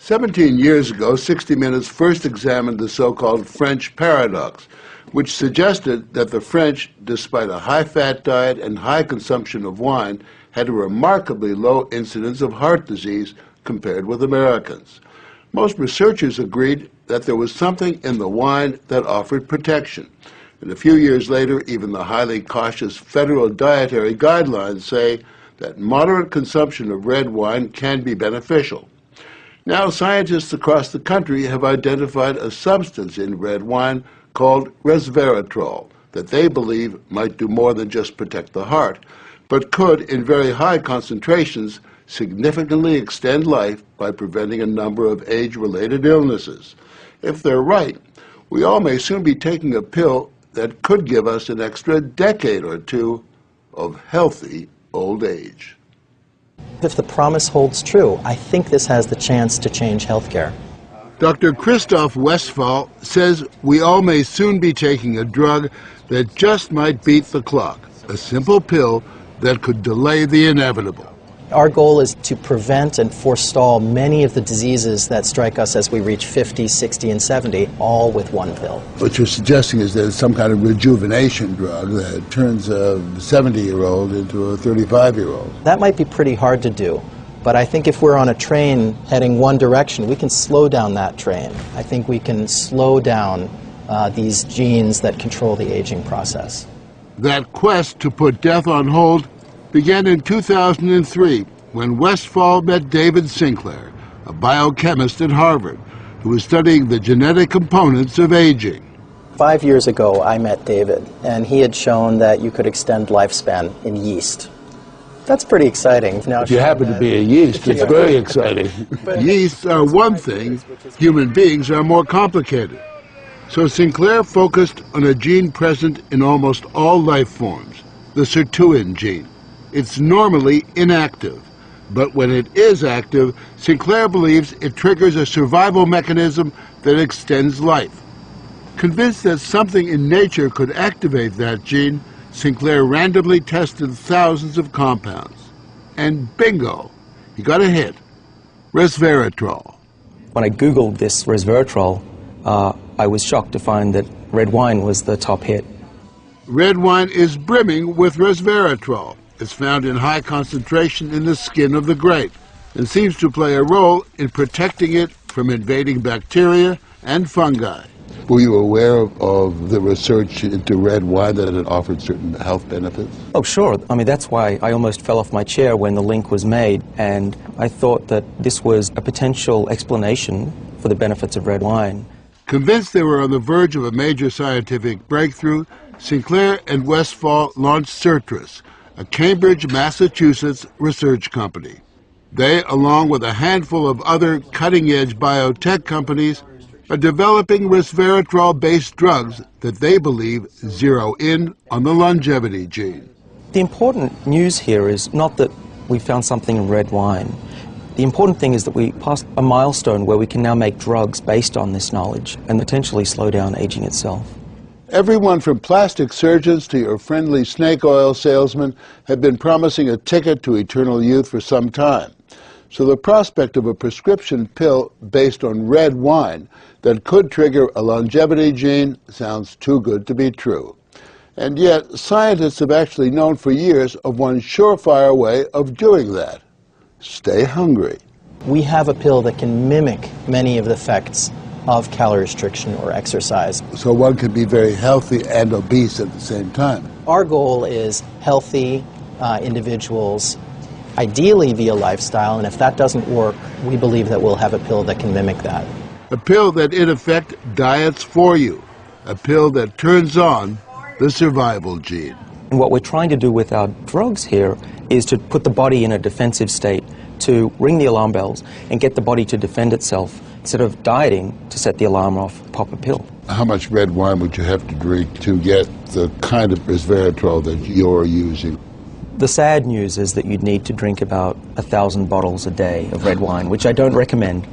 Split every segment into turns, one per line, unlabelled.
17 years ago, 60 Minutes first examined the so-called French paradox, which suggested that the French, despite a high-fat diet and high consumption of wine, had a remarkably low incidence of heart disease compared with Americans. Most researchers agreed that there was something in the wine that offered protection. And a few years later, even the highly cautious federal dietary guidelines say that moderate consumption of red wine can be beneficial. Now, scientists across the country have identified a substance in red wine called Resveratrol that they believe might do more than just protect the heart, but could, in very high concentrations, significantly extend life by preventing a number of age-related illnesses. If they're right, we all may soon be taking a pill that could give us an extra decade or two of healthy old age.
If the promise holds true, I think this has the chance to change healthcare.
Dr. Christoph Westphal says we all may soon be taking a drug that just might beat the clock, a simple pill that could delay the inevitable.
Our goal is to prevent and forestall many of the diseases that strike us as we reach 50, 60, and 70, all with one pill.
What you're suggesting is there's some kind of rejuvenation drug that turns a 70-year-old into a 35-year-old.
That might be pretty hard to do, but I think if we're on a train heading one direction, we can slow down that train. I think we can slow down these genes that control the aging process.
That quest to put death on hold began in 2003 when Westphal met David Sinclair, a biochemist at Harvard, who was studying the genetic components of aging.
5 years ago, I met David, and he had shown that you could extend lifespan in yeast. That's pretty exciting. Now,
if you happen to be a yeast, it's very exciting. Yeasts are one thing, human beings are more complicated. So Sinclair focused on a gene present in almost all life forms, the sirtuin gene. It's normally inactive, but when it is active, Sinclair believes it triggers a survival mechanism that extends life. Convinced that something in nature could activate that gene, Sinclair randomly tested thousands of compounds. And bingo, he got a hit, Resveratrol.
When I Googled this Resveratrol, I was shocked to find that red wine was the top hit.
Red wine is brimming with Resveratrol. It's found in high concentration in the skin of the grape and seems to play a role in protecting it from invading bacteria and fungi. Were you aware of the research into red wine that it offered certain health benefits?
Oh, sure. I mean, that's why I almost fell off my chair when the link was made, and I thought that this was a potential explanation for the benefits of red wine.
Convinced they were on the verge of a major scientific breakthrough, Sinclair and Westphal launched Certris, a Cambridge, Massachusetts research company. They, along with a handful of other cutting-edge biotech companies, are developing resveratrol-based drugs that they believe zero in on the longevity gene.
The important news here is not that we found something in red wine. The important thing is that we passed a milestone where we can now make drugs based on this knowledge and potentially slow down aging itself.
Everyone from plastic surgeons to your friendly snake oil salesman have been promising a ticket to eternal youth for some time. So the prospect of a prescription pill based on red wine that could trigger a longevity gene sounds too good to be true. And yet, scientists have actually known for years of one surefire way of doing that. Stay hungry.
We have a pill that can mimic many of the effects of calorie restriction or exercise.
So one can be very healthy and obese at the same time.
Our goal is healthy individuals, ideally via lifestyle, and if that doesn't work, we believe that we'll have a pill that can mimic that.
A pill that, in effect, diets for you. A pill that turns on the survival gene.
And what we're trying to do with our drugs here is to put the body in a defensive state, to ring the alarm bells and get the body to defend itself. Instead of dieting to set the alarm off, pop a pill.
How much red wine would you have to drink to get the kind of resveratrol that you're using?
The sad news is that you'd need to drink about 1,000 bottles a day of red wine, which I don't recommend.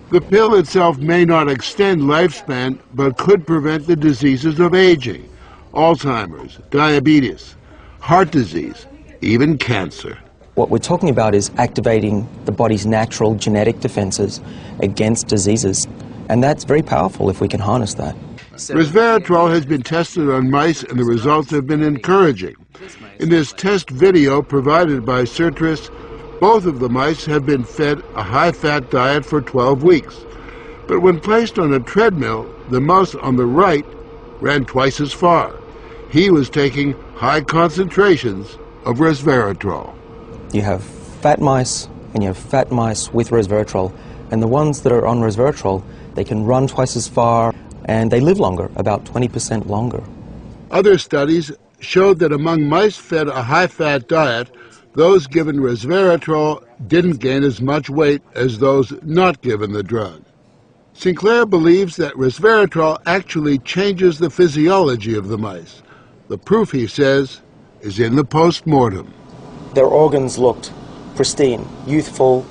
The pill itself may not extend lifespan, but could prevent the diseases of aging, Alzheimer's, diabetes, heart disease, even cancer.
What we're talking about is activating the body's natural genetic defenses against diseases, and that's very powerful if we can harness that.
Resveratrol has been tested on mice, and the results have been encouraging. In this test video provided by Sertris, both of the mice have been fed a high-fat diet for 12 weeks. But when placed on a treadmill, the mouse on the right ran twice as far. He was taking high concentrations of resveratrol.
You have fat mice, and you have fat mice with resveratrol, and the ones that are on resveratrol, they can run twice as far, and they live longer, about 20% longer.
Other studies showed that among mice fed a high-fat diet, those given resveratrol didn't gain as much weight as those not given the drug. Sinclair believes that resveratrol actually changes the physiology of the mice. The proof, he says, is in the post-mortem.
Their organs looked pristine, youthful,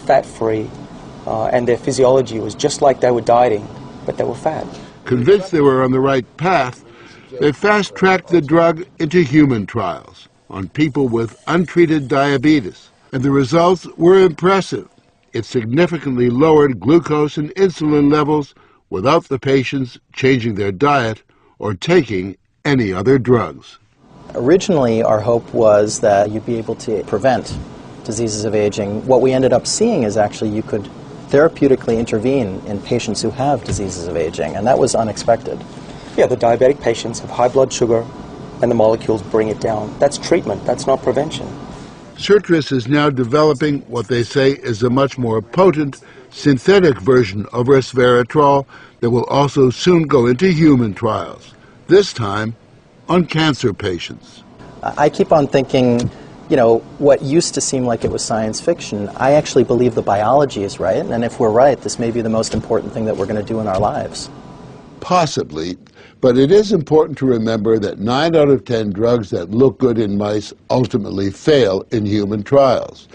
fat-free, and their physiology was just like they were dieting, but they were fat.
Convinced they were on the right path, they fast-tracked the drug into human trials on people with untreated diabetes, and the results were impressive. It significantly lowered glucose and insulin levels without the patients changing their diet or taking any other drugs.
Originally, our hope was that you'd be able to prevent diseases of aging. What we ended up seeing is actually you could therapeutically intervene in patients who have diseases of aging, and that was unexpected.
Yeah, the diabetic patients have high blood sugar, and the molecules bring it down. That's treatment, that's not prevention.
Sertris is now developing what they say is a much more potent synthetic version of resveratrol that will also soon go into human trials, this time on cancer patients.
I keep on thinking, you know, what used to seem like it was science fiction, I actually believe the biology is right, and if we're right, this may be the most important thing that we're going to do in our lives.
Possibly, but it is important to remember that 9 out of 10 drugs that look good in mice ultimately fail in human trials.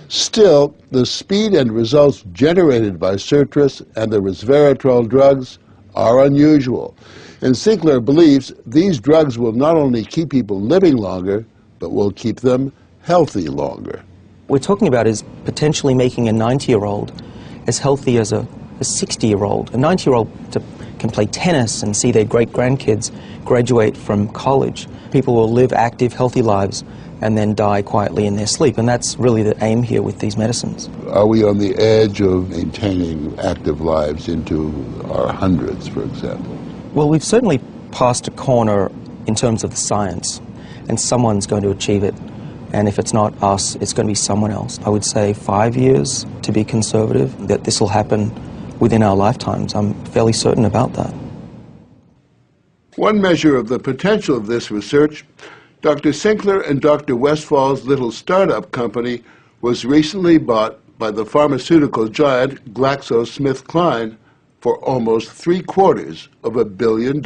Still, the speed and results generated by Sertris and the resveratrol drugs are unusual, and Sinclair believes these drugs will not only keep people living longer, but will keep them healthy longer.
What we're talking about is potentially making a 90-year-old as healthy as a 60-year-old. A 90-year-old can play tennis and see their great-grandkids graduate from college. People will live active, healthy lives and then die quietly in their sleep, and that's really the aim here with these medicines.
Are we on the edge of maintaining active lives into our hundreds, for example?
Well, we've certainly passed a corner in terms of the science, and someone's going to achieve it. And if it's not us, it's going to be someone else. I would say 5 years, to be conservative, that this will happen within our lifetimes. I'm fairly certain about that.
One measure of the potential of this research, Dr. Sinclair and Dr. Westfall's little startup company was recently bought by the pharmaceutical giant GlaxoSmithKline for almost $750 million.